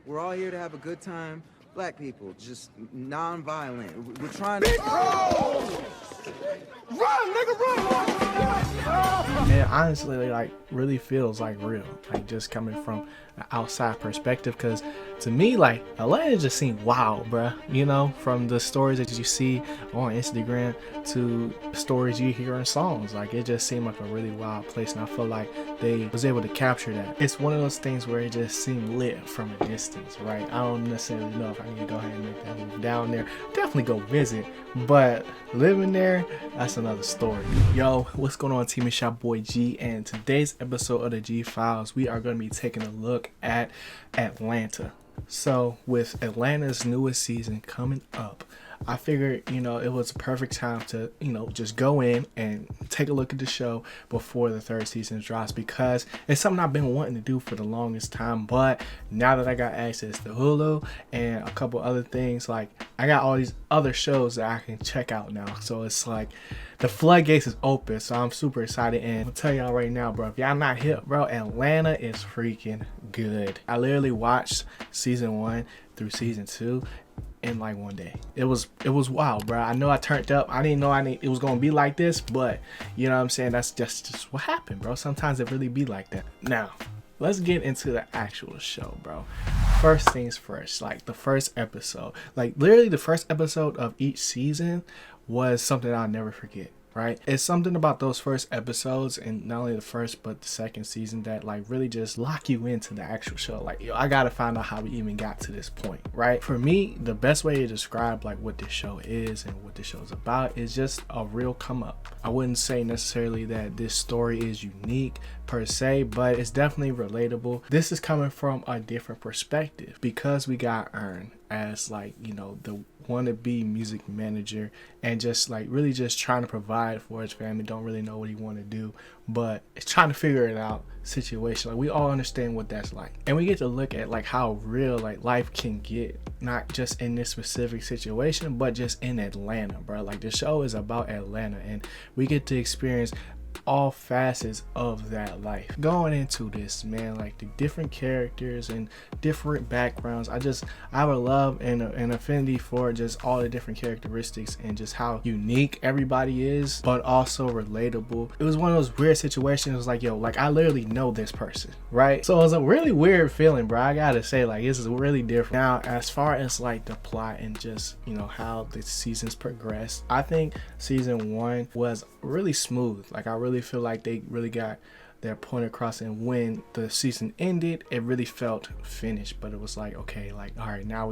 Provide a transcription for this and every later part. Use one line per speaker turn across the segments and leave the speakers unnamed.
We're all here to have a good time. Black people, just non-violent. We're trying to...
Run, nigga, run!
It honestly like really feels like real, like just coming from an outside perspective, because to me like Atlanta just seemed wild, bruh. You know, from the stories that you see on Instagram to stories you hear in songs, like it just seemed like a really wild place, and I feel like they was able to capture that. It's one of those things where it just seemed lit from a distance, right? I don't necessarily know if I need to go ahead and make that move down there. Definitely go visit, but living there, that's another story. Yo, what's going on, team? It's your boy G, and today's episode of the G Files, we are going to be taking a look at Atlanta. So with Atlanta's newest season coming up, I figured, you know, it was a perfect time to, you know, just go in and take a look at the show before the third season drops, because it's something I've been wanting to do for the longest time. But now that I got access to Hulu and a couple other things, like I got all these other shows that I can check out now. So it's like the floodgates is open. So I'm super excited. And I'll tell y'all right now, bro, if y'all not hip, bro, Atlanta is freaking good. I literally watched season 1 through season 2 in like one day. It was wild, bro. I know I turned up. I didn't know it was gonna be like this, but you know what I'm saying, that's just what happened, bro. Sometimes it really be like that. Now let's get into the actual show, bro. First things first, like the first episode, like literally the first episode of each season was something I'll never forget. Right? It's something about those first episodes, and not only the first but the second season, that like really just lock you into the actual show. Like, yo, I gotta find out how we even got to this point, right? For me, the best way to describe like what this show is and what this show is about is just a real come up. I wouldn't say necessarily that this story is unique per se, but it's definitely relatable. This is coming from a different perspective because we got Earn as like, you know, the wannabe music manager, and just like really just trying to provide for his family. Don't really know what he want to do, but it's trying to figure it out situation. Like we all understand what that's like, and we get to look at like how real like life can get, not just in this specific situation but just in Atlanta, bro. Like the show is about Atlanta, and we get to experience all facets of that life. Going into this, man, like the different characters and different backgrounds, I have a love and an affinity for just all the different characteristics and just how unique everybody is, but also relatable. It was one of those weird situations. It was like, yo, like I literally know this person, right? So it was a really weird feeling, bro. I gotta say, like, this is really different. Now, as far as like the plot and just, you know, how the seasons progressed, I think season 1 was really smooth. Like I really feel like they really got their point across, and when the season ended, it really felt finished. But it was like, okay, like all right, now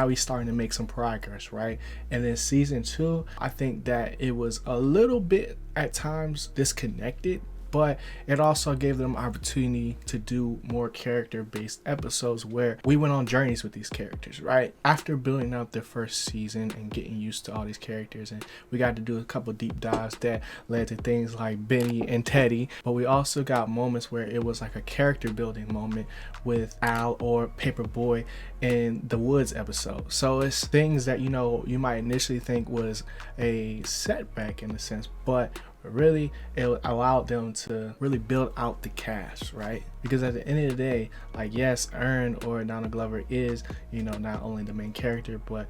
we starting to make some progress, right? And then season 2, I think that it was a little bit at times disconnected, but it also gave them opportunity to do more character-based episodes where we went on journeys with these characters, right? After building up the first season and getting used to all these characters, and we got to do a couple deep dives that led to things like Benny and Teddy, but we also got moments where it was like a character building moment with Al or Paperboy in the Woods episode. So it's things that, you know, you might initially think was a setback in a sense, but really it allowed them to really build out the cast, right? Because at the end of the day, like, yes, Earn or DonaldGlover is, you know, not only the main character but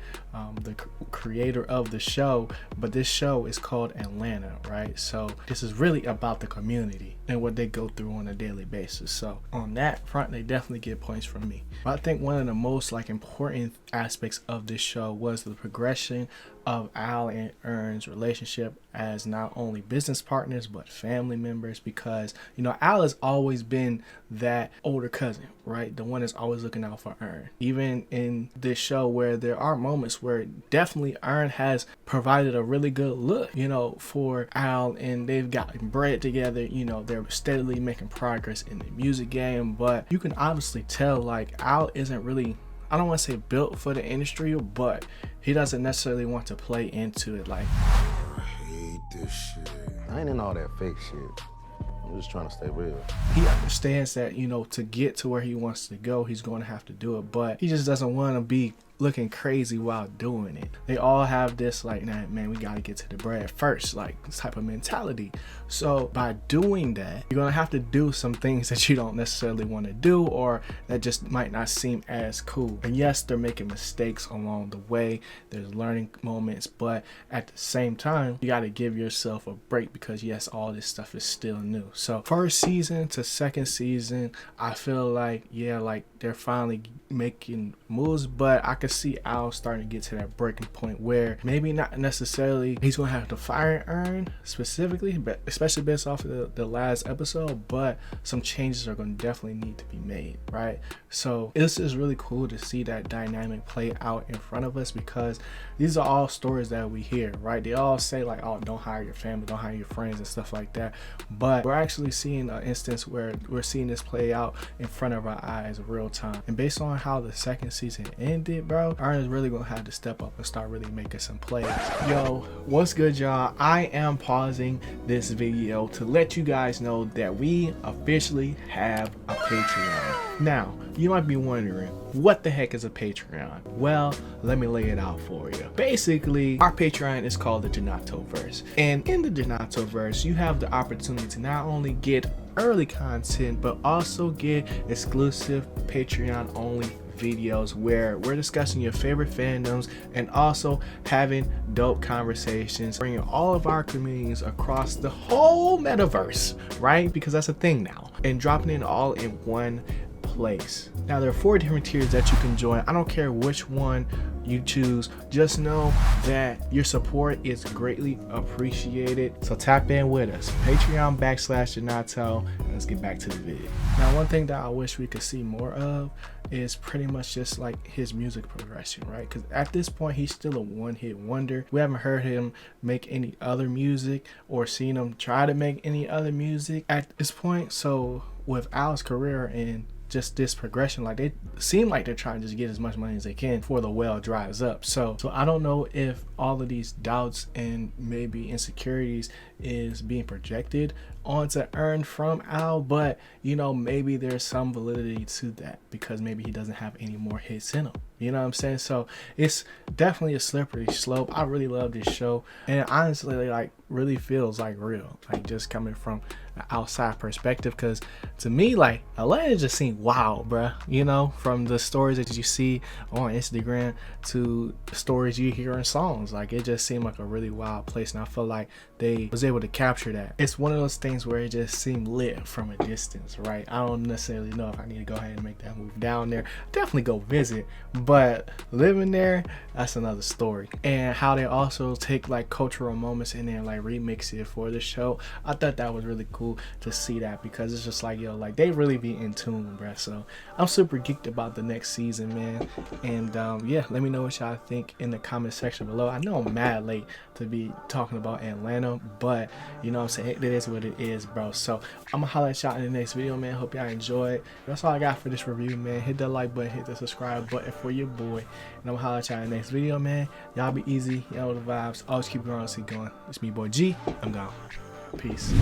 the creator of the show, but this show is called Atlanta, right? So this is really about the community and what they go through on a daily basis. So on that front, they definitely get points from me. But I think one of the most like important aspects of this show was the progression of Al and Earn's relationship as not only business partners but family members, because, you know, Al has always been that older cousin, right? The one that's always looking out for Earn. Even in this show where there are moments where definitely Earn has provided a really good look, you know, for Al, and they've gotten bread together. You know, they're steadily making progress in the music game, but you can obviously tell like Al isn't really, I don't want to say built for the industry, but he doesn't necessarily want to play into it. Like,
I hate this shit. I ain't in all that fake shit. I'm just trying to stay real.
He understands that, you know, to get to where he wants to go, he's going to have to do it, but he just doesn't want to be looking crazy while doing it. They all have this like, nah, man, we gotta get to the bread first, like this type of mentality. So by doing that, you're gonna have to do some things that you don't necessarily want to do, or that just might not seem as cool. And yes, they're making mistakes along the way, there's learning moments, but at the same time, you gotta give yourself a break, because yes, all this stuff is still new. So first season to second season, I feel like, yeah, like they're finally making moves, but I could see Al starting to get to that breaking point where maybe not necessarily he's gonna have to fire Aaron specifically, but especially based off of the last episode, but some changes are going to definitely need to be made, right? So this is really cool to see that dynamic play out in front of us, because these are all stories that we hear, right? They all say like, oh, don't hire your family, don't hire your friends and stuff like that, but we're actually seeing an instance where we're seeing this play out in front of our eyes real time. And based on how the second season ended, bro, Aaron is really gonna have to step up and start really making some plays. Yo, what's good, y'all? I am pausing this video to let you guys know that we officially have a Patreon. Now, you might be wondering, what the heck is a Patreon? Well, let me lay it out for you. Basically, our Patreon is called the Donatoverse. And in the Donatoverse, you have the opportunity to not only get early content, but also get exclusive Patreon only videos where we're discussing your favorite fandoms and also having dope conversations, bringing all of our communities across the whole metaverse, right? Because that's a thing now, and dropping it all in one place. Now there are 4 different tiers that you can join. I don't care which one you choose, just know that your support is greatly appreciated. So tap in with us, Patreon.com/Donato, and let's get back to the video. Now one thing that I wish we could see more of is pretty much just like his music progression, right? Because at this point he's still a one-hit wonder. We haven't heard him make any other music or seen him try to make any other music at this point. So with Al's career and just this progression, like they seem like they're trying to just get as much money as they can before the well dries up. So I don't know if all of these doubts and maybe insecurities is being projected onto Aaron from Al, but you know, maybe there's some validity to that, because maybe he doesn't have any more hits in him. You know what I'm saying? So it's definitely a slippery slope. I really love this show, and it honestly like really feels like real, like just coming from an outside perspective, because to me, like Atlanta just seemed wild, bruh. You know, from the stories that you see on Instagram to the stories you hear in songs, like it just seemed like a really wild place, and I feel like they was able to capture that. It's one of those things where it just seemed lit from a distance, right? I don't necessarily know if I need to go ahead and make that move down there. Definitely go visit, but living there, that's another story. And how they also take like cultural moments in there, like remix it for the show. I thought that was really cool to see that, because it's just like, yo, like they really be in tune, bruh. So I'm super geeked about the next season, man. And yeah, let me know what y'all think in the comment section below. I know I'm mad late to be talking about Atlanta, but you know what I'm saying, it is what it is, bro. So I'm gonna holler at y'all in the next video, man. Hope y'all enjoyed. That's all I got for this review, man. Hit that like button, hit the subscribe button for your boy, and I'm gonna holler at y'all in the next video, man. Y'all be easy, y'all know the vibes. Always keep growing, keep going. It's me, boy G. I'm gone. Peace.